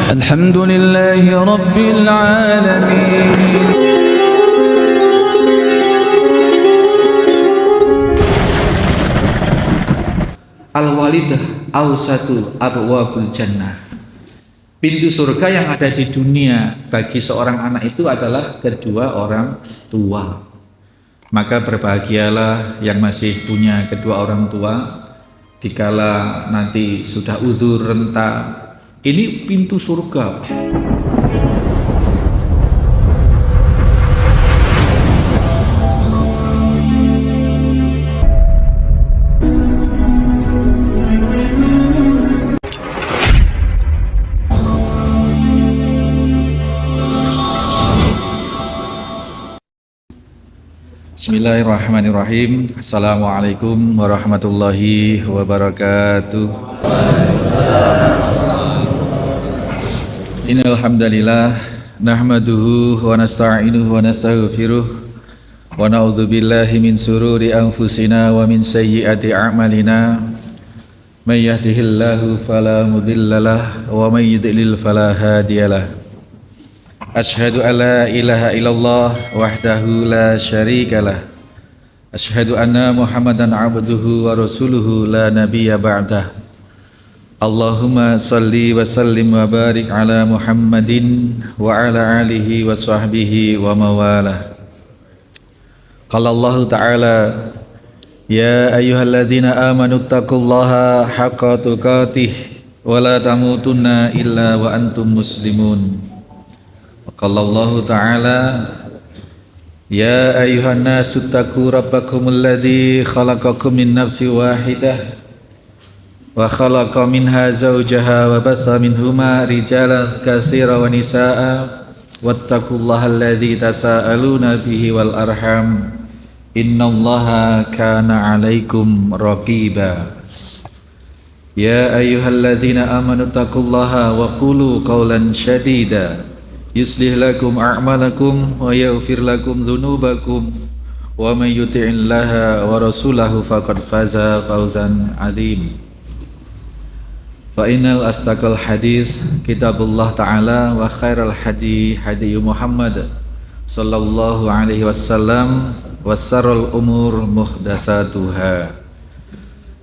الحمد لله رب العالمين. Al-walidah awsatu abwabul jannah. Pintu surga yang ada di dunia bagi seorang anak itu adalah kedua orang tua. Maka berbahagialah yang masih punya kedua orang tua, dikala nanti sudah uzur renta. Ini pintu surga. Bismillahirrahmanirrahim. Assalamualaikum warahmatullahi wabarakatuh. Innal hamdalillah nahmaduhu wa nasta'inuhu wa nastaghfiruh wa na'udzu billahi min sururi anfusina wa min sayyiati a'malina. May yahdihillahu fala mudhillalah wa may yudlil fala hadiyalah. Ashhadu an la ilaha illallah wahdahu la syarikalah. Ashhadu anna Muhammadan abduhu wa rasuluhu la nabiyya ba'dah. Allahumma salli wa sallim wa barik ala Muhammadin wa ala alihi wa sahbihi wa mawalah. Qala Allah Ta'ala, ya ayyuhalladzina amanu taqullaha haqqa tuqatih wa la tamutunna illa wa antum muslimun. Qala Allah Ta'ala, ya ayyuhan nasu taqu rabbakumul ladzi khalaqakum min nafsin wahidah wa khalaqa minha zawjaha wa batha minhuma rijalan katsiran wa nisaa'a wattaqullaha alladzi tasaaluna bihi wal arham innallaha kana 'alaikum raqiba. Ya ayyuhalladzina amanu taqullaha wa qulu qawlan shadida yuslih lakum a'malakum wa yaghfir lakum dhunubakum wa may yuti'illaha wa rasulahu faqad faza fawzan 'azim. Fa innal astaqal hadis kitabullah ta'ala wa khairal hadi hadi Muhammad sallallahu alaihi wasallam wa sarrul umur muhdatsatuha.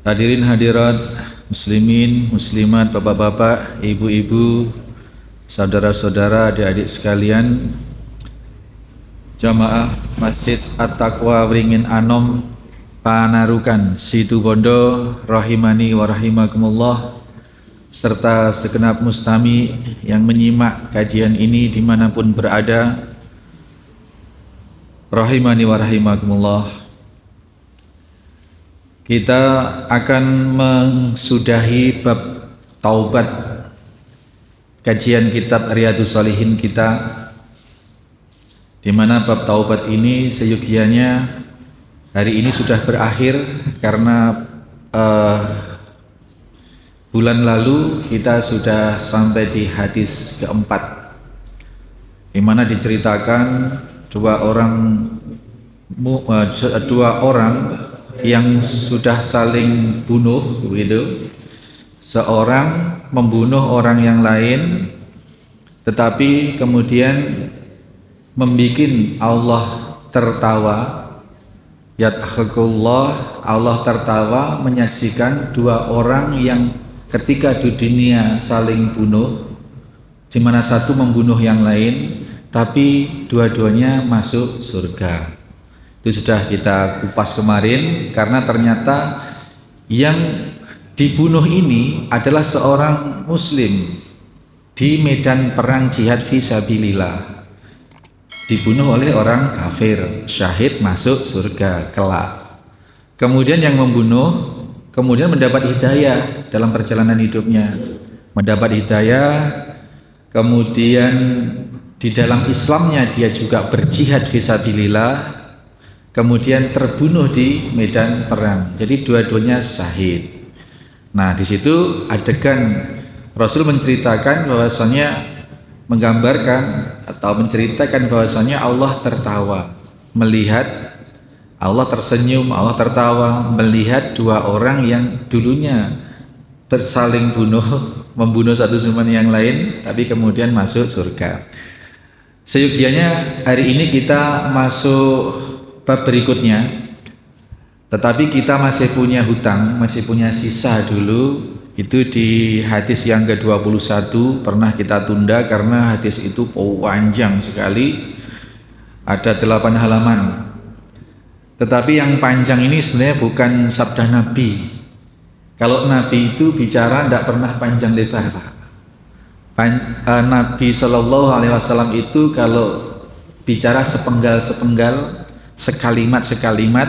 Hadirin hadirat muslimin muslimat, bapak-bapak, ibu-ibu, saudara-saudara, adik-adik sekalian, jamaah Masjid At-Taqwa Wringin Anom Panarukan Situbondo rahimani wa rahimakumullah, serta segenap mustami yang menyimak kajian ini dimanapun berada, rahimani wa rahimakumullah. Kita akan mensudahi bab taubat kajian kitab Riyadhus Shalihin kita, di mana bab taubat ini seyogianya hari ini sudah berakhir karena bulan lalu kita sudah sampai di hadis keempat, di mana diceritakan dua orang yang sudah saling bunuh, begitu. Seorang membunuh orang yang lain, tetapi kemudian membuat Allah tertawa. Yadhakullah, Allah tertawa menyaksikan dua orang yang ketika di dunia saling bunuh, di mana satu membunuh yang lain, tapi dua-duanya masuk surga. Itu sudah kita kupas kemarin, karena ternyata yang dibunuh ini adalah seorang muslim di medan perang jihad fisabilillah, dibunuh oleh orang kafir, syahid masuk surga kelak. Kemudian yang membunuh kemudian mendapat hidayah dalam perjalanan hidupnya, mendapat hidayah, kemudian di dalam Islamnya dia juga berjihad fisabilillah, kemudian terbunuh di medan perang. Jadi dua-duanya syahid. Nah, di situ adegan Rasul menceritakan bahwasanya, menggambarkan atau menceritakan bahwasanya Allah tertawa melihat, Allah tersenyum, Allah tertawa melihat dua orang yang dulunya bersaling bunuh, membunuh satu sama yang lain, tapi kemudian masuk surga. Seyogianya hari ini kita masuk bab berikutnya, tetapi kita masih punya hutang, masih punya sisa dulu. Itu di hadis yang ke-21 pernah kita tunda karena hadis itu panjang sekali, ada 8 halaman. Tetapi yang panjang ini sebenarnya bukan sabda Nabi. Kalau Nabi itu bicara tidak pernah panjang lebar, Pak. Nabi Shallallahu Alaihi Wasallam itu kalau bicara sepenggal-sepenggal, sekalimat-sekalimat,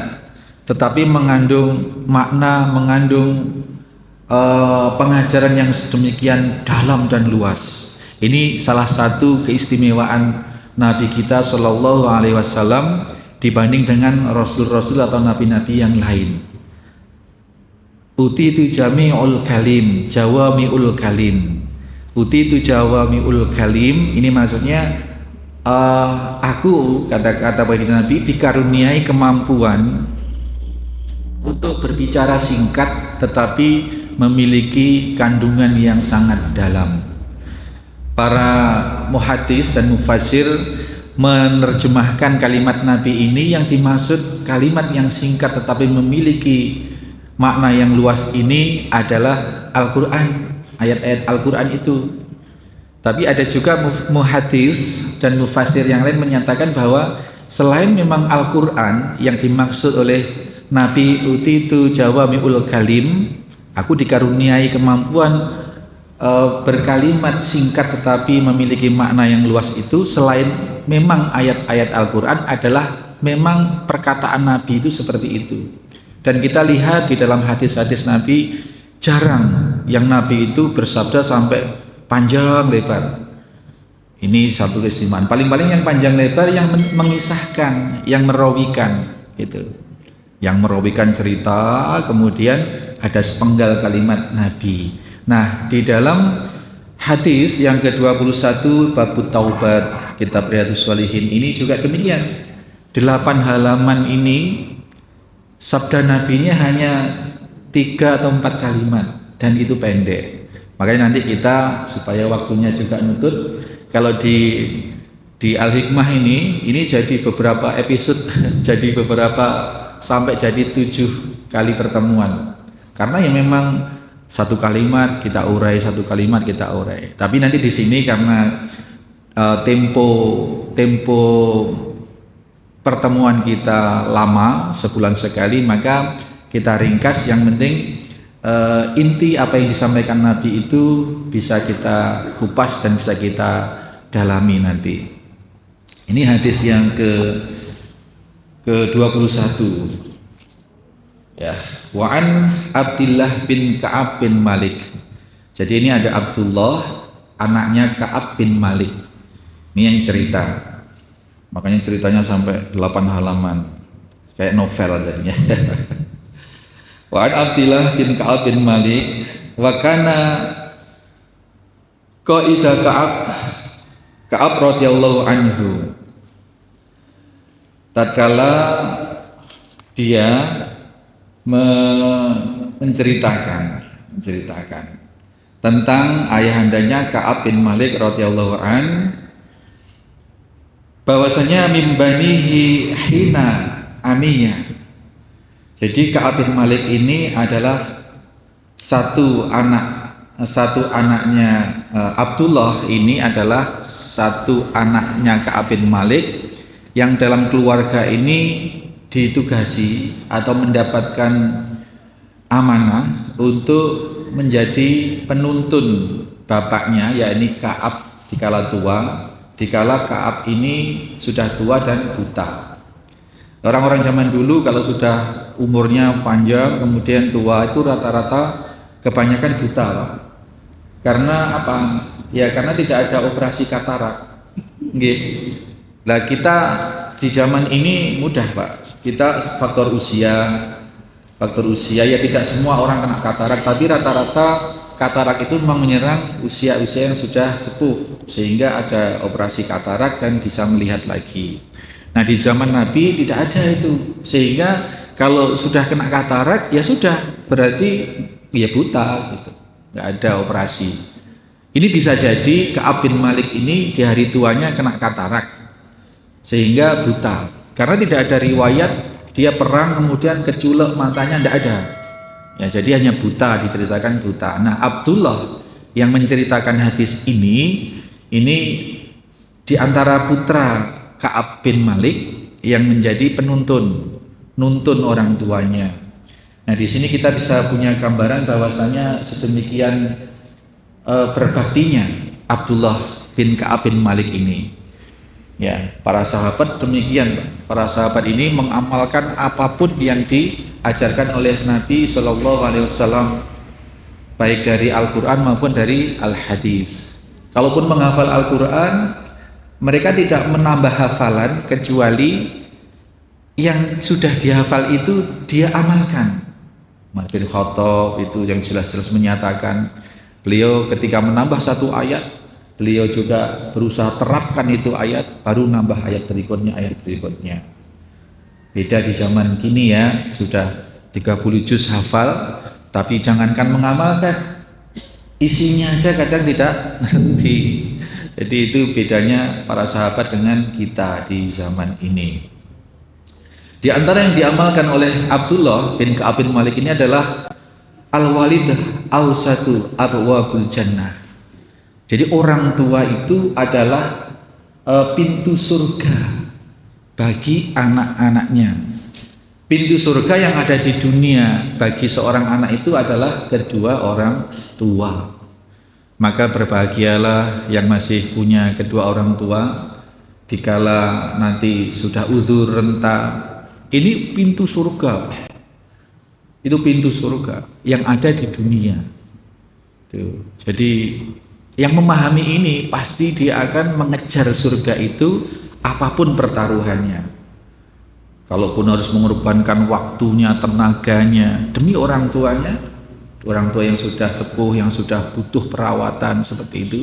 tetapi mengandung makna, mengandung pengajaran yang sedemikian dalam dan luas. Ini salah satu keistimewaan Nabi kita Shallallahu Alaihi Wasallam dibanding dengan Rasul-Rasul atau Nabi-Nabi yang lain. Utitu jami'ul kalim, jawami'ul kalim. Utitu jawami'ul kalim. Ini maksudnya aku, kata baginda Nabi, dikaruniai kemampuan untuk berbicara singkat tetapi memiliki kandungan yang sangat dalam. Para muhadis dan mufassir menerjemahkan kalimat Nabi ini, yang dimaksud kalimat yang singkat tetapi memiliki makna yang luas ini adalah Al-Quran, ayat-ayat Al-Quran itu. Tapi ada juga muhadis dan mufassir yang lain menyatakan bahwa selain memang Al-Quran yang dimaksud oleh Nabi utitu jawami'ul kalim, aku dikaruniai kemampuan berkalimat singkat tetapi memiliki makna yang luas itu, selain memang ayat-ayat Al-Quran adalah memang perkataan Nabi itu seperti itu. Dan kita lihat di dalam hadis-hadis Nabi, jarang yang Nabi itu bersabda sampai panjang lebar. Ini satu keistimewaan. Paling-paling yang panjang lebar yang mengisahkan, yang merawikan gitu. Yang merawikan cerita, kemudian ada sepenggal kalimat Nabi. Nah, di dalam hadis yang ke-21 bab Taubat kitab Riyadhus Shalihin ini juga demikian. 8 halaman ini sabda nabinya hanya 3 atau 4 kalimat dan itu pendek. Makanya nanti kita, supaya waktunya juga nutut, kalau di Al-Hikmah ini jadi beberapa episode jadi beberapa sampai jadi 7 kali pertemuan. Karena yang memang satu kalimat kita urai, satu kalimat kita urai. Tapi nanti di sini karena tempo pertemuan kita lama, sebulan sekali, maka kita ringkas. Yang penting inti apa yang disampaikan Nabi itu bisa kita kupas dan bisa kita dalami nanti. Ini hadis yang ke-21. Ya, wa'an Abdullah bin Ka'ab bin Malik. Jadi ini ada Abdullah, anaknya Ka'ab bin Malik. Ini yang cerita. Makanya ceritanya sampai 8 halaman. Kayak novel jadinya. Wa'an Abdullah bin Ka'ab bin Malik wa kana qaida Ka'ab radhiyallahu anhu. Tatkala dia menceritakan tentang ayahandanya Ka'ab bin Malik radhiyallahu an, bahwasanya mimbanihi hina amiyah. Jadi Ka'ab bin Malik ini adalah satu anaknya Abdullah, ini adalah satu anaknya Ka'ab bin Malik yang dalam keluarga ini ditugasi atau mendapatkan amanah untuk menjadi penuntun bapaknya, yakni Ka'ab dikala tua, dikala Ka'ab ini sudah tua dan buta. Orang-orang zaman dulu kalau sudah umurnya panjang kemudian tua itu rata-rata kebanyakan buta, Pak. Karena apa? Ya karena tidak ada operasi katarak. Nggih. Nah, kita di zaman ini mudah, Pak. Kita faktor usia ya, tidak semua orang kena katarak, tapi rata-rata katarak itu memang menyerang usia-usia yang sudah sepuh, sehingga ada operasi katarak dan bisa melihat lagi. Nah, di zaman Nabi tidak ada itu, sehingga kalau sudah kena katarak ya sudah, berarti ya buta gitu. nggak ada operasi. Ini bisa jadi Ka'ab bin Malik ini di hari tuanya kena katarak sehingga buta. Karena tidak ada riwayat dia perang kemudian keculek matanya, tidak ada. Ya, jadi hanya buta, diceritakan buta. Nah, Abdullah yang menceritakan hadis ini di antara putra Ka'ab bin Malik yang menjadi nuntun orang tuanya. Nah, di sini kita bisa punya gambaran bahwasanya sedemikian berbaktinya Abdullah bin Ka'ab bin Malik ini. Ya, para sahabat demikian, Pak. Para sahabat ini mengamalkan apapun yang diajarkan oleh Nabi Shallallahu Alaihi Wasallam, baik dari Al-Quran maupun dari Al-Hadis. Kalaupun menghafal Al-Quran, mereka tidak menambah hafalan kecuali yang sudah dihafal itu dia amalkan. Umar bin Khattab itu yang jelas-jelas menyatakan, beliau ketika menambah satu ayat, beliau juga berusaha terapkan itu ayat, baru nambah ayat berikutnya. Beda di zaman kini ya, sudah 30 juz hafal, tapi jangankan mengamalkan, isinya aja kadang tidak ngerti. Jadi itu bedanya para sahabat dengan kita di zaman ini. Di antara yang diamalkan oleh Abdullah bin Ka'ab bin Malik ini adalah al-walidah awsatu abwabul jannah. Jadi orang tua itu adalah pintu surga bagi anak-anaknya. Pintu surga yang ada di dunia bagi seorang anak itu adalah kedua orang tua. Maka berbahagialah yang masih punya kedua orang tua, dikala nanti sudah uzur renta. Ini pintu surga. Itu pintu surga yang ada di dunia. Tuh. Jadi yang memahami ini pasti dia akan mengejar surga itu apapun pertaruhannya. Kalaupun harus mengorbankan waktunya, tenaganya demi orang tuanya, orang tua yang sudah sepuh, yang sudah butuh perawatan seperti itu,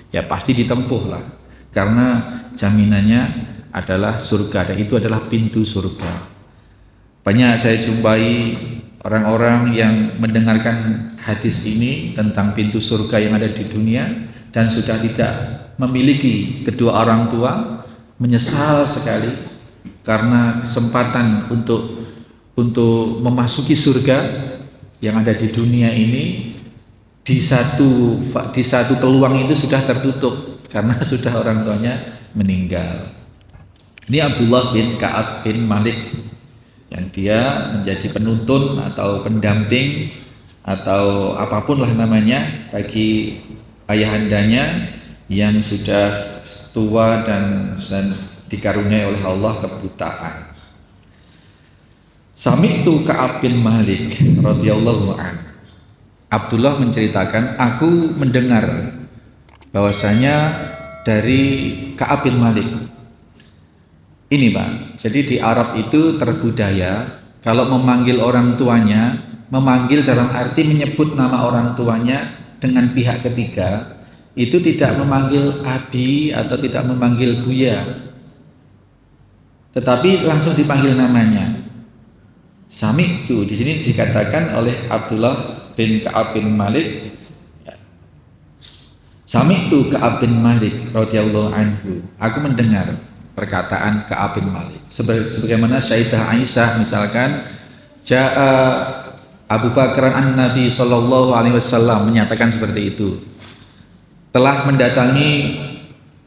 ya pasti ditempuh lah. Karena jaminannya adalah surga, dan itu adalah pintu surga. Banyak saya jumpai orang-orang yang mendengarkan hadis ini tentang pintu surga yang ada di dunia dan sudah tidak memiliki kedua orang tua, menyesal sekali karena kesempatan untuk memasuki surga yang ada di dunia ini di satu peluang itu sudah tertutup karena sudah orang tuanya meninggal. Ini Abdullah bin Ka'ab bin Malik yang dia menjadi penuntun atau pendamping atau apapun lah namanya bagi ayahandanya yang sudah tua dan dikaruniai oleh Allah kebutaan. Sami'tu Ka'ab bin Malik radhiyallahu an. Abdullah menceritakan, aku mendengar bahwasanya dari Ka'ab bin Malik. Ini Pak, jadi di Arab itu terbudaya kalau memanggil orang tuanya, memanggil dalam arti menyebut nama orang tuanya dengan pihak ketiga, itu tidak memanggil abi atau tidak memanggil buya, tetapi langsung dipanggil namanya. Sami itu di sini dikatakan oleh Abdullah bin Ka'ab bin Malik. Sami itu Ka'ab bin Malik radhiyallahu anhu. Aku mendengar perkataan Ka'ab bin Malik. Sebagaimana Sayyidah Aisyah misalkan, Ja'a Abu Bakar an-Nabi sallallahu alaihi wasallam menyatakan seperti itu. Telah mendatangi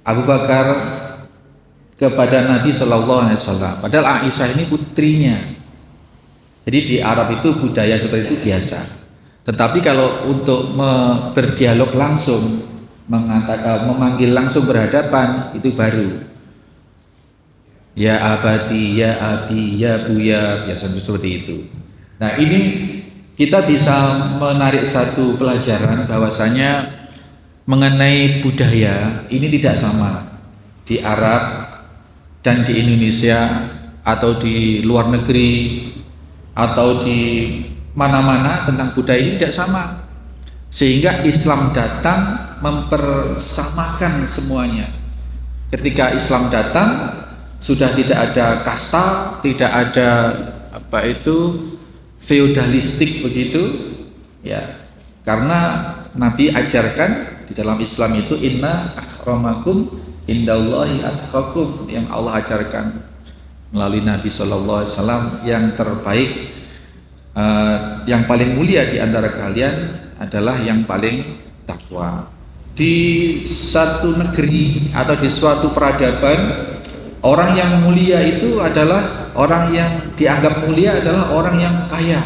Abu Bakar kepada Nabi sallallahu alaihi wasallam. Padahal Aisyah ini putrinya. Jadi di Arab itu budaya seperti itu biasa. Tetapi kalau untuk berdialog langsung, memanggil langsung berhadapan, itu baru. Ya abadi, ya abi, ya buya, biasa seperti itu. Nah ini kita bisa menarik satu pelajaran bahwasanya mengenai budaya ini tidak sama di Arab dan di Indonesia atau di luar negeri atau di mana-mana tentang budaya ini tidak sama, sehingga Islam datang mempersamakan semuanya. Ketika Islam datang sudah tidak ada kasta, tidak ada feudalistik begitu ya, karena Nabi ajarkan di dalam Islam itu inna akramakum indallahi atqakum, yang Allah ajarkan melalui Nabi Shallallahu Alaihi Wasallam, yang terbaik, yang paling mulia di antara kalian adalah yang paling takwa. Di satu negeri atau di suatu peradaban, orang yang mulia itu adalah orang yang dianggap mulia adalah orang yang kaya,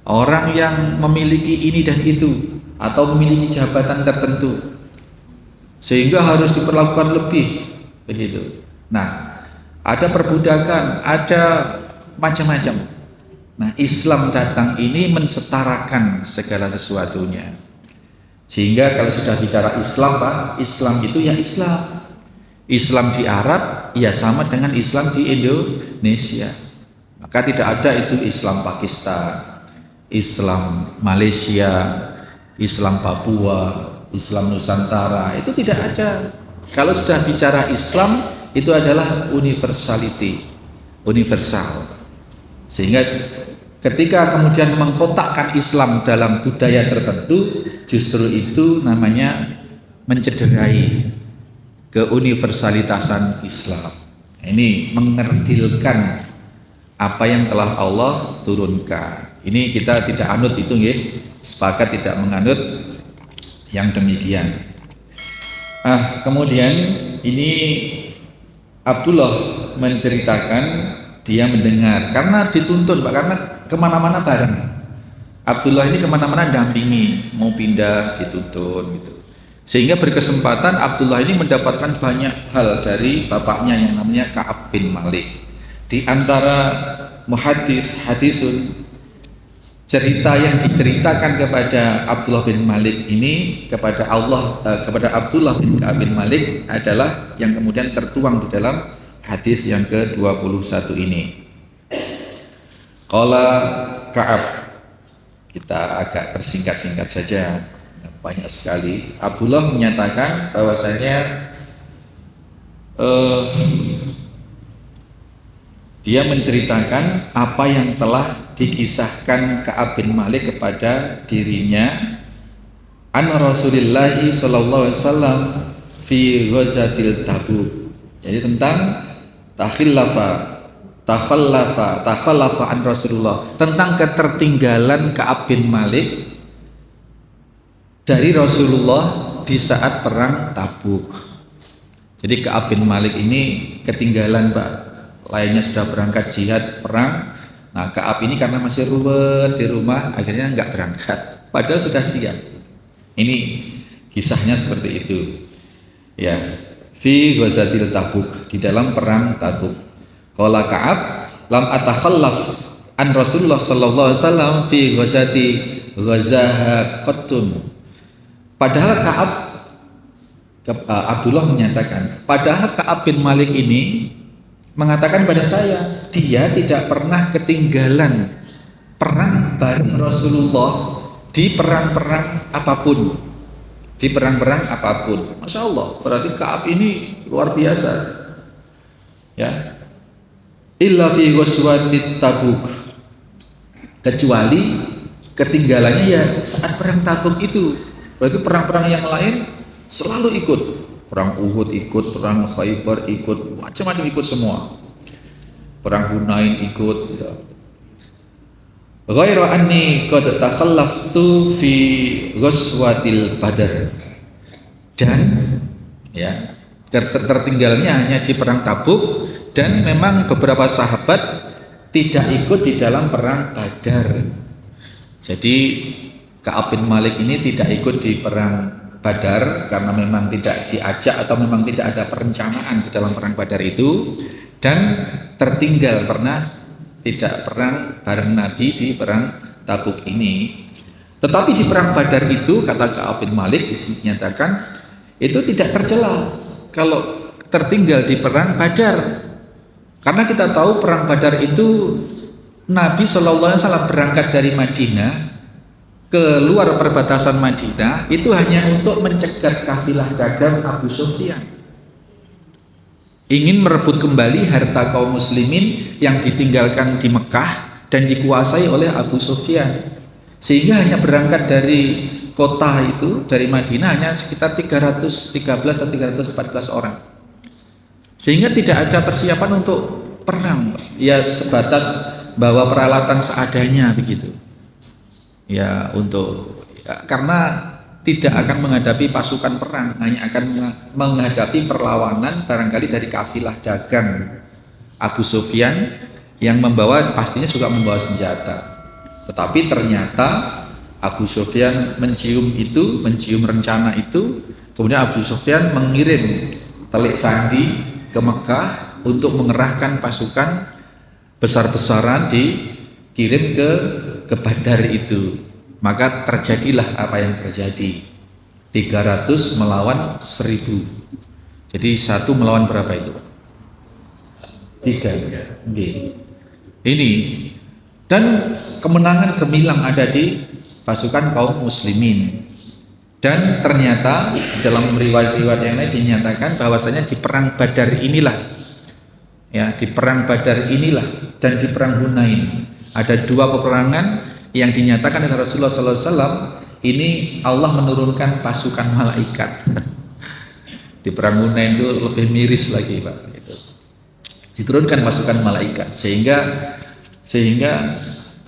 orang yang memiliki ini dan itu, atau memiliki jabatan tertentu, sehingga harus diperlakukan lebih, begitu. Nah, ada perbudakan, ada macam-macam. Nah, Islam datang ini mensetarakan segala sesuatunya. Sehingga kalau sudah bicara Islam, Pak, Islam itu ya Islam. Islam di Arab ya sama dengan Islam di Indonesia. Maka tidak ada itu Islam Pakistan, Islam Malaysia, Islam Papua, Islam Nusantara, itu tidak ada. Kalau sudah bicara Islam, itu adalah universality, universal. Sehingga ketika kemudian mengkotakkan Islam dalam budaya tertentu, justru itu namanya mencederai keuniversalitasan Islam. Ini mengerdilkan apa yang telah Allah turunkan. Ini kita tidak anut itu, ya. Sepakat tidak menganut yang demikian. Kemudian ini Abdullah menceritakan dia mendengar, karena dituntun, Pak, karena kemana-mana bareng. Abdullah ini kemana-mana dampingi, mau pindah dituntun gitu. Sehingga berkesempatan Abdullah ini mendapatkan banyak hal dari bapaknya yang namanya Ka'ab bin Malik. Di antara hadisun, cerita yang diceritakan kepada Abdullah bin Malik ini kepada Abdullah bin Ka'ab bin Malik adalah yang kemudian tertuang di dalam hadis yang ke-21 ini. Qala Ka'ab, kita agak persingkat-singkat saja, banyak sekali. Abdullah menyatakan bahwasanya dia menceritakan apa yang telah dikisahkan Ka'ab bin Malik kepada dirinya an Rasulillahi sallallahu alaihi wasallam fi ghazatil Tabuk. Jadi tentang takhallafa an Rasulullah, tentang ketertinggalan Ka'ab bin Malik dari Rasulullah di saat perang Tabuk. Jadi Ka'ab bin Malik ini ketinggalan, Pak. Lainnya sudah berangkat jihad perang. Nah, Ka'ab ini karena masih ruwet di rumah, akhirnya nggak berangkat. Padahal sudah siap. Ini kisahnya seperti itu. Ya, fi ghazatil Tabuk, di dalam perang Tabuk. Qala Ka'ab, lam atakhallaf an Rasulullah sallallahu alaihi wasallam fi ghazati ghazaha qattun. Padahal Abdullah menyatakan, padahal Ka'ab bin Malik ini mengatakan pada saya, dia tidak pernah ketinggalan perang bareng Rasulullah di perang-perang apapun, di perang-perang apapun. Masya Allah, berarti Ka'ab ini luar biasa, ya. Illa fi ghazwatit Tabuk, kecuali ketinggalannya ya saat perang Tabuk itu. Berarti perang-perang yang lain selalu ikut. Perang Uhud ikut, perang Khaybar ikut, macam-macam ikut semua. Perang Hunain ikut, ya. Ghairu anni qad takhallaftu fi ghazwatil Badar. Dan ya, tertinggalnya hanya di perang Tabuk, dan memang beberapa sahabat tidak ikut di dalam perang Badar. Jadi Ka'ab bin Malik ini tidak ikut di perang Badar karena memang tidak diajak atau memang tidak ada perencanaan di dalam perang Badar itu, dan tertinggal pernah tidak perang bareng Nabi di perang Tabuk ini. Tetapi di perang Badar itu, kata Ka'ab bin Malik di sini dinyatakan, itu tidak tercela kalau tertinggal di perang Badar, karena kita tahu perang Badar itu Nabi SAW berangkat dari Madinah keluar perbatasan Madinah itu hanya untuk mencegat kafilah dagang Abu Sufyan, ingin merebut kembali harta kaum muslimin yang ditinggalkan di Mekah dan dikuasai oleh Abu Sufyan. Sehingga hanya berangkat dari kota itu, dari Madinah hanya sekitar 313 atau 314 orang. Sehingga tidak ada persiapan untuk perang, ya sebatas bawa peralatan seadanya begitu. Ya karena tidak akan menghadapi pasukan perang, hanya akan menghadapi perlawanan barangkali dari kafilah dagang Abu Sufyan yang pastinya juga membawa senjata. Tetapi ternyata Abu Sufyan mencium rencana itu, kemudian Abu Sufyan mengirim telik sandi ke Mekah untuk mengerahkan pasukan besar-besaran dikirim ke Badar itu. Maka terjadilah apa yang terjadi, 300 melawan 1000. Jadi 1 melawan berapa itu? 3. Ini dan kemenangan gemilang ada di pasukan kaum muslimin. Dan ternyata dalam riwayat-riwayat yang lain dinyatakan bahwasanya di perang Badar inilah, ya di perang Badar inilah dan di perang Hunain ada 2 peperangan yang dinyatakan oleh Rasulullah SAW. Ini Allah menurunkan pasukan malaikat. Di perang Hunain itu lebih miris lagi Pak. Diturunkan pasukan malaikat sehingga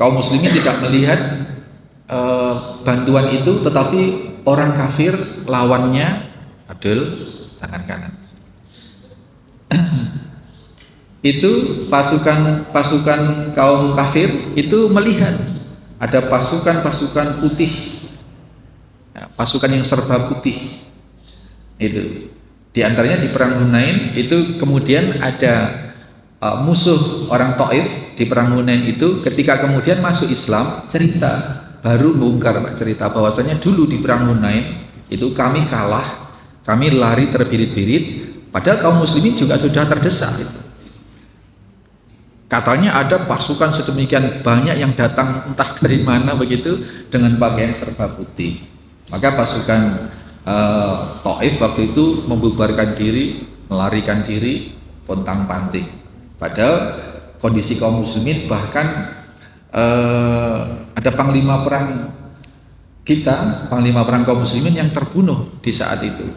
kaum muslimin tidak melihat bantuan itu, tetapi orang kafir lawannya adil tangan kanan. Itu pasukan kaum kafir itu melihat ada pasukan putih, ya, pasukan yang serba putih. Itu di antaranya di perang Hunain itu kemudian ada musuh orang Taif di perang Hunain itu, ketika kemudian masuk Islam, baru bongkar Pak, cerita bahwasanya dulu di perang Hunain itu kami kalah, kami lari terbirit-birit, padahal kaum muslimin juga sudah terdesak itu. Katanya ada pasukan sedemikian banyak yang datang entah dari mana begitu dengan pakaian serba putih. Maka pasukan Taif waktu itu membubarkan diri, melarikan diri, pontang-panting. Padahal kondisi kaum muslimin, bahkan ada panglima perang kaum muslimin yang terbunuh di saat itu,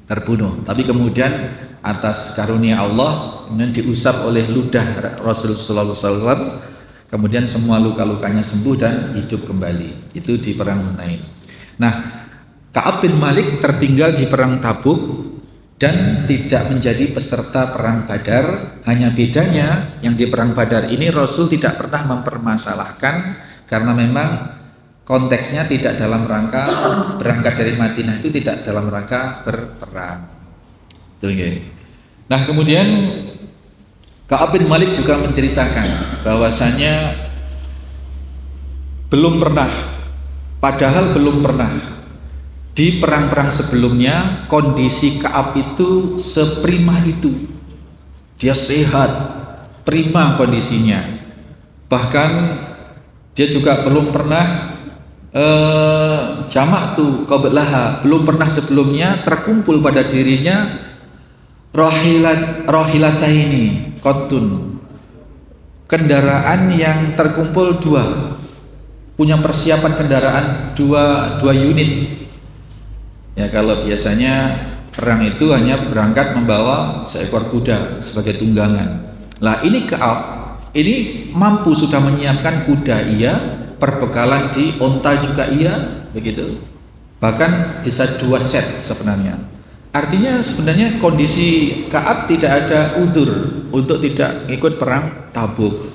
tapi kemudian atas karunia Allah kemudian diusap oleh ludah Rasulullah SAW, kemudian semua luka-lukanya sembuh dan hidup kembali. Itu di perang Hunain. Nah, Ka'ab bin Malik tertinggal di perang Tabuk dan tidak menjadi peserta perang Badar. Hanya bedanya yang di perang Badar ini Rasul tidak pernah mempermasalahkan, karena memang konteksnya tidak dalam rangka berangkat dari Madinah, itu tidak dalam rangka berperang. Nah, kemudian Ka'ab bin Malik juga menceritakan bahwasanya belum pernah di perang-perang sebelumnya kondisi Ka'ab itu seprima itu. Dia sehat, prima kondisinya. Bahkan dia juga belum pernah jamak tuh qablaha, belum pernah sebelumnya terkumpul pada dirinya rohilataini qatun, kendaraan yang terkumpul 2, punya persiapan kendaraan 2 unit. Ya, kalau biasanya perang itu hanya berangkat membawa seekor kuda sebagai tunggangan. Lah ini Ka'ab ini mampu sudah menyiapkan kuda iya, perbekalan di onta juga iya, begitu. Bahkan bisa 2 set sebenarnya. Artinya sebenarnya kondisi Ka'ab tidak ada uzur untuk tidak ikut perang Tabuk.